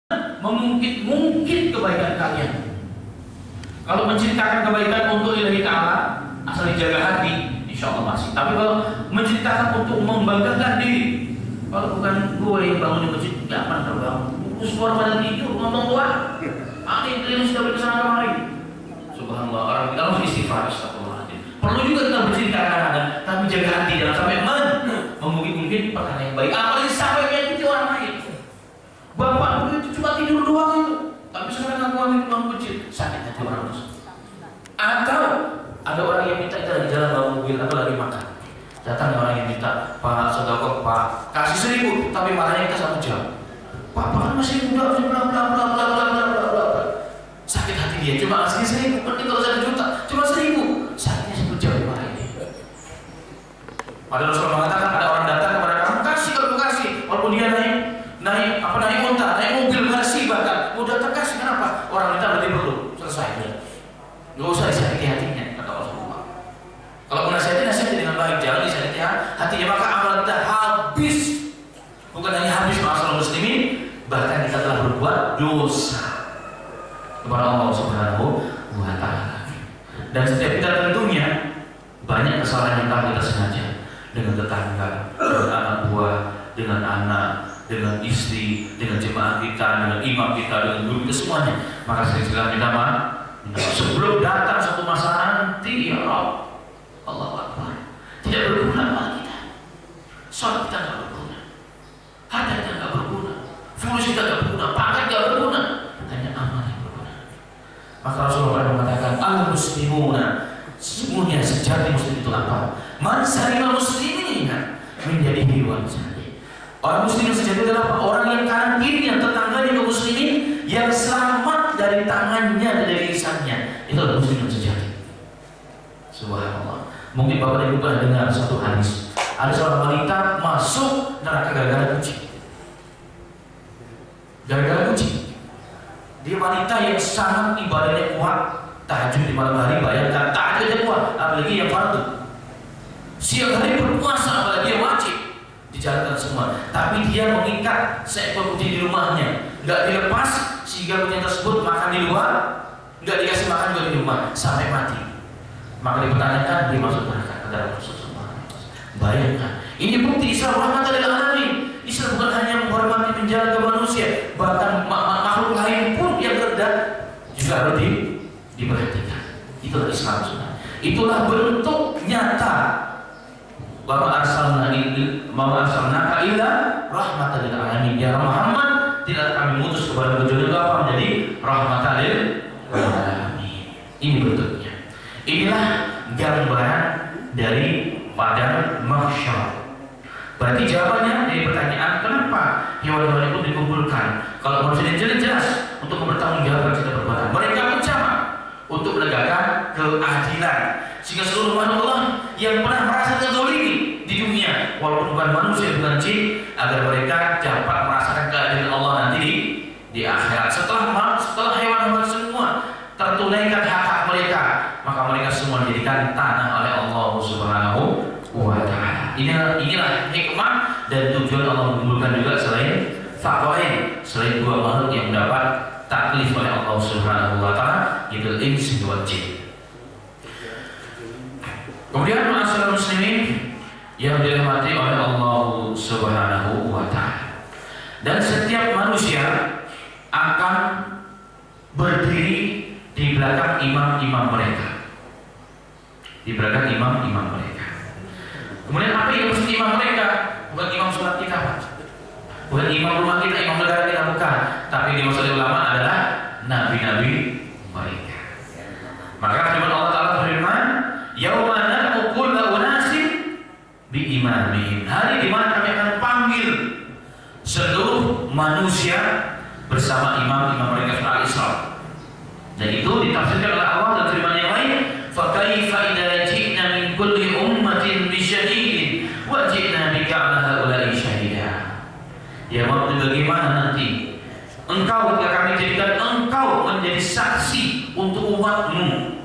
mengungkit kebaikan kalian. Kalau menceritakan kebaikan untuk ilahi ta'ala, asal dijaga hati, insya Allah masih. Tapi kalau menceritakan untuk membanggakan diri, kalau bukan gue yang bangun di masjid, gak akan terbangun. Suara pada tidur, ngomong doa. Akhirnya kalian sudah bersama kemari. Subhanallah, orang kita harus istighfar, astagfirullahaladzim. Perlu juga kita bercerita kadang-kadang, tapi jaga hati, jangan sampai mungkin perkara yang baik. Apalagi sampai menyakiti orang lain. Bapak itu cuma tidur doang itu, tapi sekarang aku ambil uang kecil, sakit hati orang tersebut. Atau ada orang yang minta kita di jalan bawa mobil atau lagi makan. Datang orang yang minta, Pak sedekah Pak, kasih 1.000, tapi marahnya kita 1 jam. Pak kan masih muda, bla. Sakit hati dia, cuma kasih 1.000, penting kalau 1 juta, cuma 1.000, sakitnya 1 jam marahnya. Padahal Rasulullah mengatakan ada orang datang kepada kamu, kasih kalau kasih, walaupun dia naik unta, naik mobil kasih bahkan, mau datang kasih, kenapa? Orang minta berarti perlu, selesai ya. Nggak usah disakiti hatinya, kata Rasulullah. Kalau menasihati dengan baik, jangan disakiti hatinya, maka amal kita habis. Bukan hanya habis masalah muslimin, bahkan kita telah berbuat dosa kepada Allah Subhanahu wa Ta'ala. Dan setiap kita tentunya banyak kesalahan yang telah kita sengaja dengan tetangga, dengan anak buah, dengan anak, dengan istri, dengan jemaah kita, dengan imam kita, dengan guru kita, semuanya. Maka sering-sering kita sebelum datang satu masa nanti, ya Rabb, Allahu Akbar, tidak berguna amal kita, sholat kita tidak berguna, harta kita tidak berguna, fulus kita tidak berguna, pangkat tidak berguna, hanya amal yang berguna. Maka Rasulullah mengatakan, al-muslimuna, sesungguhnya sejati muslim itu apa? Man salima muslimina menjadi hewan sahih. Orang muslim sejati adalah orang yang kanan kirinya, tetangganya kaum muslimin, yang selamat dari tangannya dan dari lisannya. Itu adalah muslim sejati. Subhanallah. Mungkin Bapak dan Ibu pernah dengar satu hadis. Ada seorang wanita masuk neraka gara-gara kucing. Gara-gara kucing. Dia wanita yang sangat ibadahnya kuat, tahajud di malam hari, bayangkan tahajudnya kuat, apalagi yang fardu. Siang hari berpuasa, apalagi yang wajib, dijalankan semua. Tapi dia mengikat seekor kucing di rumahnya, nggak dilepas sehingga kucing tersebut makan di luar, nggak dikasih makan juga di rumah sampai mati. Maka dipertanyakan, dia masuk neraka ke dalam Rasulullah. Bayangkan, ini bukti Islam rahmatan lil alamin. Islam bukan hanya menghormati menjaga manusia, bahkan makhluk lain pun yang rendah juga harus diperhatikan. Itulah Islam sunnah. Itulah bentuk nyata. Wa ma arsalnaka illa rahmatan lil alamin. Ya Muhammad, tidak kami mutus kepada kecuali engkau menjadi rahmatan lil alamin. Ini bentuknya. Inilah gambaran dari padang mahsyar. Berarti jawabannya dari pertanyaan kenapa hewan-hewan itu dikumpulkan? Kalau manusia jelas untuk mempertanggungjawabkan segala perbuatan, mereka mencoba untuk menegakkan keadilan sehingga seluruh makhluk Allah yang pernah merasa terzalimi di dunia, walaupun bukan manusia bukan jin, agar mereka dapat merasakan keadilan Allah nanti di akhirat. Setelah hewan-hewan semua tertunaikan hak-hak mereka, maka mereka semua dijadikan tanah oleh Allah Subhanahu wa Ta'ala. Inilah hikmah dan tujuan Allah mengumpulkan juga selain faqain, selain dua makhluk yang mendapat taklif oleh Allah Subhanahu wa Ta'ala, yaitu ins wal jin. Kemudian ma'asyiral muslimin yang dirahmati oleh Allah Subhanahu wa Ta'ala, dan setiap manusia akan berdiri di belakang imam-imam mereka. Di belakang imam-imam mereka. Kemudian apa yang maksud imam mereka? Bukan imam sholat kita, Pak. Bukan imam rumah kita, imam negara kita, bukan. Tapi dimaksud ulama adalah nabi-nabi mereka. Maka firman Allah Ta'ala berfirman, yauma nad'u kulla unasin bi imamihim. Hari di mana kami akan panggil seluruh manusia bersama imam-imam mereka, surah Al-Isra. Dan itu ditafsirkan oleh Allah dan firman yang lain, fa kaifa idza ji'na min kulli ummatin bi syahidin wa ji'na bika 'ala haula'i syahida. Ya maksud bagaimana nanti engkau, ketika kami jadikan engkau menjadi saksi untuk umatmu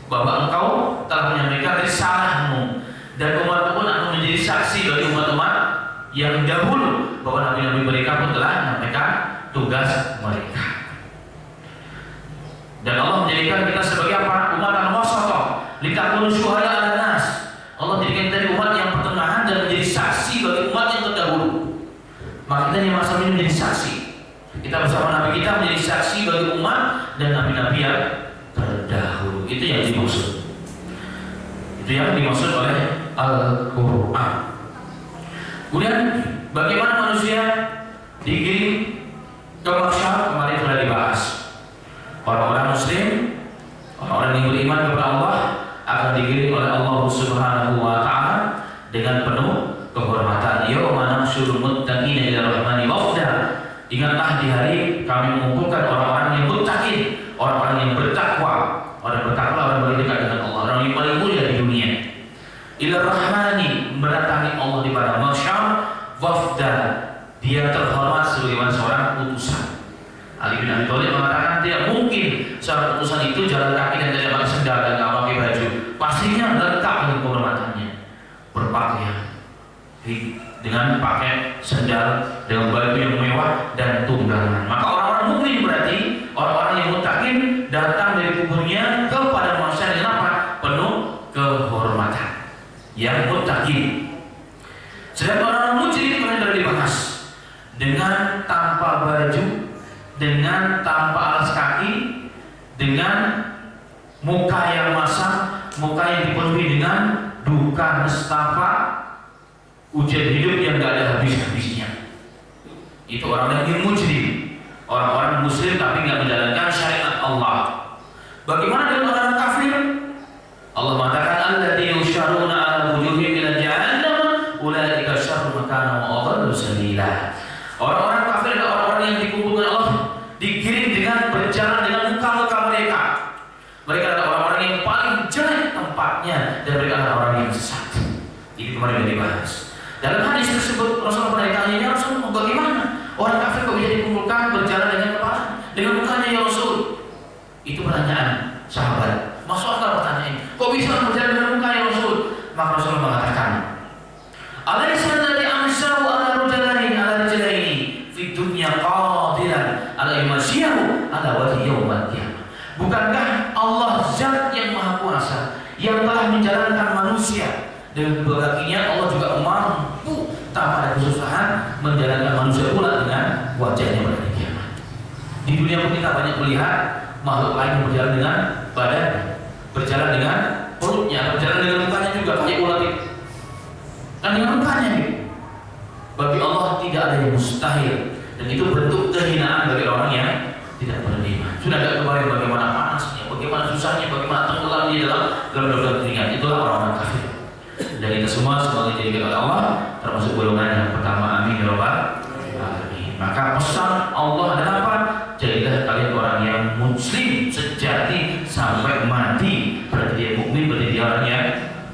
bahwa engkau telah menyampaikan risalahmu, dan umatmu pun akan menjadi saksi dari umat-umat yang dahulu bahwa nabi-nabi mereka pun telah menyampaikan tugas mereka. Dan Allah menjadikan kita sebagai apa? Umatan wasatah, litakunu syuhada 'alan nas. Allah jadikan kita dari umat yang pertengahan dan menjadi saksi bagi umat yang terdahulu. Maka kita yang masa ini menjadi saksi. Kita bersama Nabi kita menjadi saksi bagi umat dan nabi-nabi yang terdahulu. Itu yang dimaksud. Itu yang dimaksud oleh Al-Quran. Kemudian bagaimana manusia digiring ke mahsyar, kemarin sudah dibahas. Orang-orang muslim, orang-orang yang beriman kepada Allah akan digiring oleh Allah Subhanahu wa taala dengan penuh kehormatan. Yauma nahsyurul muttaqina ila rahmani wafda. Ingatlah di hari kami mengumpulkan orang-orang yang muttaqin, orang-orang yang bertakwa. Orang bertakwa, orang paling dekat dengan Allah, orang yang paling mulia di dunia. Ila rahmani, mendatangi Allah di padang mahsyar wafda. Dia terhormat sebagai seorang utusan. Ali bin Abi Thalib mengatakan tidak mungkin seorang utusan itu jalan kaki dan tidak pakai sendal dan tidak pakai baju. Pastinya lengkap dengan kehormatannya, berpakaian dengan pakai sendal, dengan baju yang mewah dan tunggangan. Maka orang-orang mukmin berarti orang-orang yang muttaqin datang dari kuburnya kepada manusia dengan apa? Penuh kehormatan. Yang muttaqin. Sedangkan orang mujrim yang sudah dibahas dengan tanpa baju, dengan tanpa alas kaki, dengan muka yang masam, muka yang dipenuhi dengan duka nestapa, ujian hidup yang tidak ada habis-habisnya. Itu orang yang mujrim, orang-orang muslim tapi tidak menjalankan syariat Allah. Bagaimana dengan orang kafir? Allah mengatakan alladzina yusyaruna 'ala wujuhihim ila jahannam ulaika syarrun makana wa adallu sabila. Orang-orang kafir adalah orang-orang yang dikumpulkan Allah, digiring dengan berjalan dengan muka-muka mereka. Mereka adalah orang-orang yang paling jelek tempatnya dan mereka adalah orang yang sesat. Ini kemarin dibahas. Dalam hadis tersebut Rasulullah pernah ditanya, ya Rasulullah, bagaimana orang kafir kok bisa dikumpulkan berjalan dengan kepala, dengan mukanya ya Rasul? Itu pertanyaan sahabat. Masuk akal pertanyaan ini. Kok bisa berjalan dengan muka ya Rasul? Maka Rasulullah mengatakan, alaysa alladhi amsahu ala rajulaini ala rajulaini fi dunya qadiran ala yumasiyahu ala wajhi yaumil qiyamah. Bukankah Allah zat yang maha kuasa yang telah menjalankan manusia dengan kedua kakinya? Allah juga mampu tanpa ada kesusahan menjalankan manusia pula dengan wajahnya pada hari kiamat. Di dunia pun kita banyak melihat makhluk lain yang berjalan dengan badannya, berjalan dengan perutnya, berjalan dengan mukanya juga pakai ulat itu. Dan dengan mukanya gitu. Bagi Allah tidak ada yang mustahil, dan itu bentuk kehinaan bagi orang yang tidak beriman. Sudah tidak kebayang bagaimana panasnya, bagaimana susahnya, bagaimana tenggelamnya dalam gelap-gelap keringat. Itulah orang-orang kafir. Dan kita semua sebagai dijadikan oleh Allah termasuk golongan yang pertama. Amin ya rabbal alamin. Maka pesan Allah adalah apa? Jadilah kalian orang yang muslim sejati sampai mati. Berarti dia mukmin, berarti dia orang yang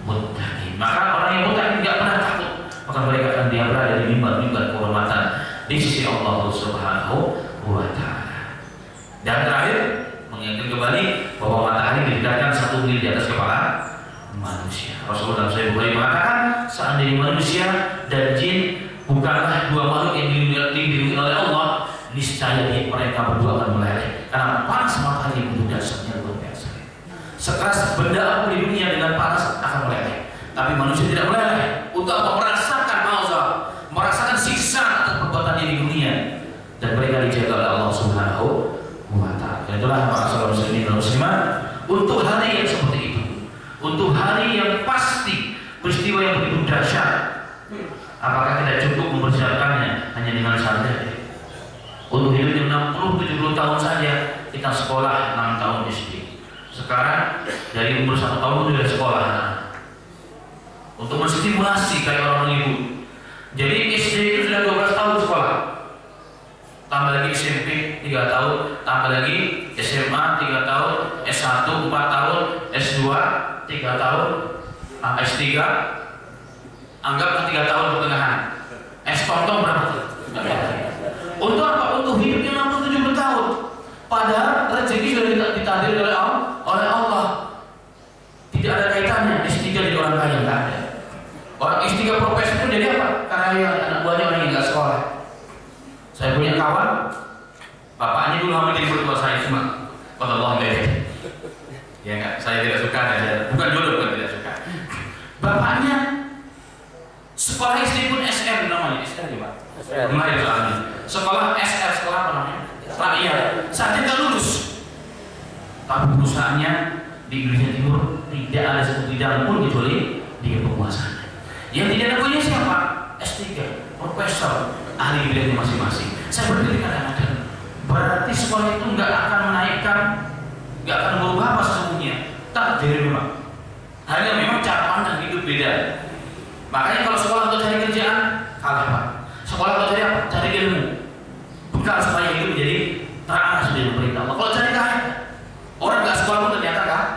muttaqin. Maka orang yang muttaqin tidak pernah takut. Maka mereka akan dia berada di mimbar-mimbar kehormatan di sisi Allah Subhanahu wa taala. Dan terakhir mengingatkan kembali bahwa matahari didekatkan 1 mil di atas kepala manusia. Rasulullah SAW mengatakan seandainya manusia dan jin bukanlah dua makhluk yang dilindungi oleh Allah, niscaya mereka berdua akan meleleh karena panas matahari yang dasarnya luar biasa. Sekeras benda apapun di dunia dengan panas akan meleleh, tapi manusia tidak meleleh untuk merasakan mauza, merasakan siksa atas perbuatannya di dunia, dan mereka dijaga oleh Allah Subhanahu wa taala. Itulah para saudara muslimin dan muslimat, untuk hari yang seperti itu, untuk hari yang pasti, peristiwa yang begitu dahsyat, apakah kita cukup mempersiapkannya hanya dengan santai? Untuk hidup yang 60-70 tahun saja kita sekolah 6 tahun SD. Sekarang dari umur 1 tahun sudah sekolah. Untuk menstimulasi kayak orang ibu. Jadi SD itu sudah 12 tahun sekolah. Tambah lagi SMP 3 tahun, tambah lagi SMA 3 tahun, S1 4 tahun, S2 3 tahun, S3 anggap 3 tahun pertengahan. S tonton berapa tuh? Untuk apa? Untuk hidup yang 60-70 tahun. Padahal rezeki sudah ditakdir oleh Allah. Tidak ada kaitannya S3 jadi orang kaya, nggak ada. Orang S3 profesor itu jadi apa? Karena anak buahnya orang yang nggak sekolah. Saya punya kawan Bapaknya dulu hamil jadi mertua saya cuma Allah enggak. Ya enggak, saya tidak suka bukan jodoh, bukan tidak suka. Bapaknya sekolah istri pun SR namanya, SR ya Pak? SR. Sekolah SR, sekolah apa namanya? Rakyat. Saat dia lulus. Tapi perusahaannya di Indonesia Timur tidak ada satu bidang pun kecuali dia penguasanya. Yang tidak ada punya siapa? S3, profesor, ahli bidangnya masing-masing. Saya berdiri kadang-kadang. Berarti sekolah itu nggak akan menaikkan, nggak akan berubah apa sesungguhnya. Tak jadi memang. Hanya memang cara pandang hidup beda. Makanya kalau sekolah untuk cari kerjaan kalah Pak. Sekolah untuk cari apa? Cari ilmu. Bekal supaya hidup menjadi terarah sudah perintah Allah. Kalau cari kaya, orang nggak sekolah pun ternyata kaya.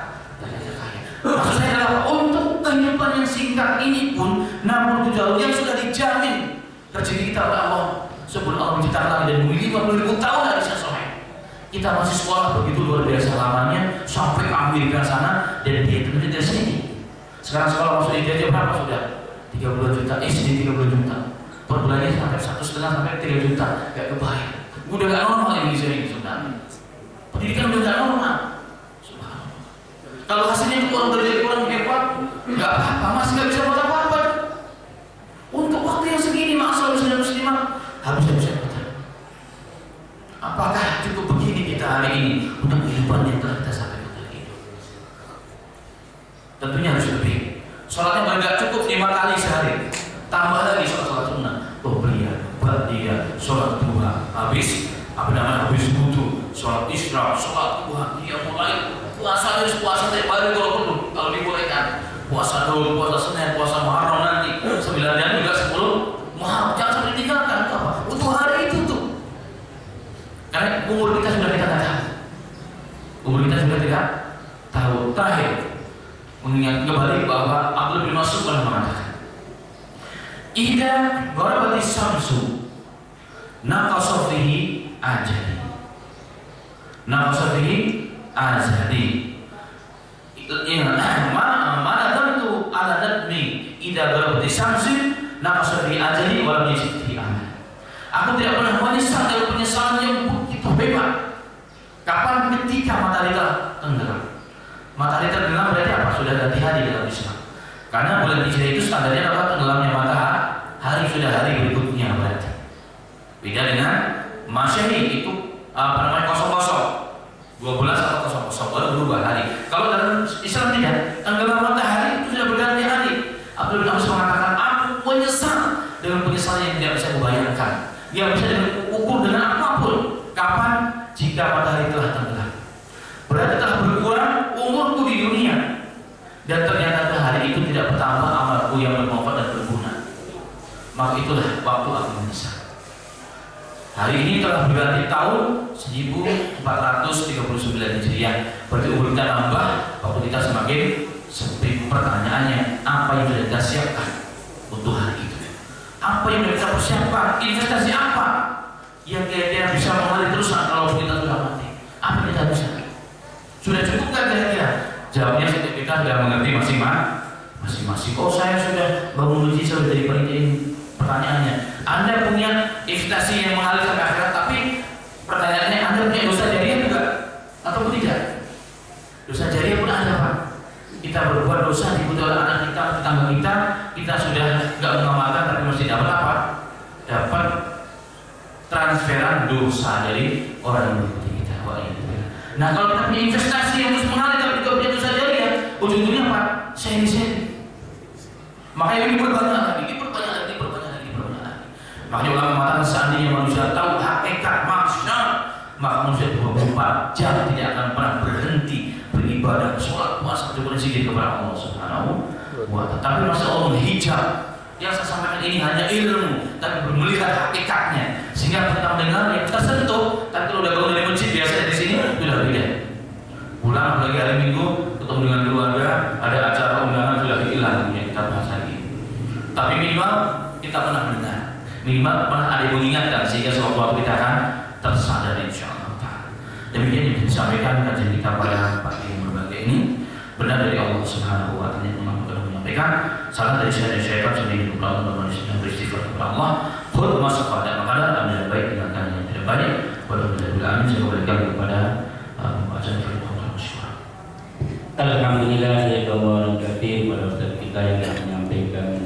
Maksud saya adalah untuk kehidupan yang singkat ini pun 67 tahun yang sudah dijamin rezeki kita oleh Allah. Sebelum Allah menciptakan langit dan bumi 50.000 tahun dari sesuai. Kita masih sekolah begitu luar biasa lamanya sampai ke Amerika sana dan dia itu dari sini. Sekarang sekolah masuk ijazah berapa sudah? 32 juta, SD 30 juta. Per bulannya sampai 1,5 sampai 3 juta. Gak kebayang. Udah gak normal Indonesia ini sebenarnya. Pendidikan udah gak normal. Kalau hasilnya kurang dari kurang hebat, gak apa-apa, masih gak bisa buat apa-apa. Untuk waktu yang segini, masa muslimah harus bisa baca. Apakah cukup begini kita hari ini untuk kehidupan yang telah kita sampai pada hidup? Tentunya harus lebih. Sholatnya nggak cukup 5 kali sehari. Tambah lagi sholat sunnah. Qobliyah, ba'diyah, sholat duha. Habis habis wudu, sholat isra, sholat duha. Dia mulai puasa dari puasa tiap hari kalau perlu, kalau dibolehkan. Puasa dulu, puasa Senin, puasa Muharram nanti. 9 dan juga 10 Muharram. Jangan sampai ditinggalkan. Apa? Untuk hari itu tuh. Karena umur kita sudah tidak tahu. Umur kita sudah tidak tahu. Terakhir, mengingat kembali bahwa Abdullah bin Mas'ud pernah mengatakan, "Idza gharabatis syamsu naqasa fihi ajali." Naqasa fihi ajali. Mana tentu ala nadmi idza gharabatis syamsu naqasa fihi ajali wa lam yajid fihi amal. Aku tidak pernah menyesal dari penyesalan yang begitu hebat. Kapan? Ketika matahari telah tenggelam. Matahari tenggelam berarti apa? Sudah ganti hari dalam Islam. Karena bulan Hijrah itu standarnya apa? Tenggelamnya matahari. Hari sudah hari berikutnya berarti. Beda dengan Masehi itu kosong-kosong. 2 bulan atau kosong-kosong baru berubah hari. Kalau dalam Islam tidak, tenggelam matahari itu sudah berganti hari. Abdul bin Mas'ud mengatakan, aku menyesal dengan penyesalan yang tidak bisa kubayangkan. Dia bisa diukur dengan apapun. Kapan? Jika matahari telah tenggelam. Berarti telah berkurang umurku di dunia. Dan ternyata hari itu tidak bertambah amalku yang bermanfaat dan berguna. Maka itulah waktu aku menyesal. Hari ini telah berganti tahun 1439 Hijriah. Berarti umur kita nambah, waktu kita semakin sempit. Pertanyaannya, apa yang sudah kita siapkan untuk hari itu? Apa yang sudah kita persiapkan? Investasi apa yang kira-kira bisa mengalir terus kalau kita sudah mati? Apa yang kita bisa? Sudah cukup nggak kira-kira? Jawabnya setiap kita sudah mengerti masing-masing. Oh, saya sudah bangun uji, saya sudah jadi panitia ini. Pertanyaannya, Anda punya investasi yang mengalir ke akhirat, tapi pertanyaannya, Anda punya dosa jariah juga atau tidak? Dosa jariah pun ada, Pak. Kita berbuat dosa diikuti oleh anak kita, tetangga kita sudah nggak mengamalkan, tapi mesti dapat apa? Dapat transferan dosa dari orang yang mengikuti kita. Nah, kalau kita punya investasi yang terus mengalir tapi juga punya dosa jariah, ujung-ujungnya apa? Seri-seri. Makanya ini berbanyak lagi. Makanya ulama mengatakan seandainya manusia tahu hakikat mahsyar, maka manusia 24 jam tidak akan pernah berhenti beribadah, sholat, puasa, berdoa, zikir kepada Allah Subhanahu wa Ta'ala. Tapi masa Allah menghijab. Yang saya sampaikan ini hanya ilmu, tapi melihat hakikatnya, sehingga kita mendengar yang tersentuh. Tapi kalau udah bangun dari masjid biasa di sini sudah beda. Pulang lagi hari Minggu ketemu dengan keluarga, ada acara undangan sudah hilang yang kita bahas lagi. Tapi minimal kita pernah mendengar. Minimal pernah ada yang mengingatkan sehingga sewaktu-waktu kita akan tersadar insyaallah. Demikian yang disampaikan kajian kita pada pagi yang berbahagia ini. Benar dari Allah Subhanahu wa Ta'ala yang menyampaikan. Salah dari saya dan syaitan sendiri berlalu dan manusia yang beristighfar kepada Allah. Khud masuk pada makanan dan baik dengan yang tidak baik. Walhamdulillah. saya kembalikan kepada pembacaan firman Allah. Alhamdulillah, ya Allah, pada Ustaz kita yang menyampaikan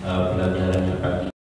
pelajarannya pagi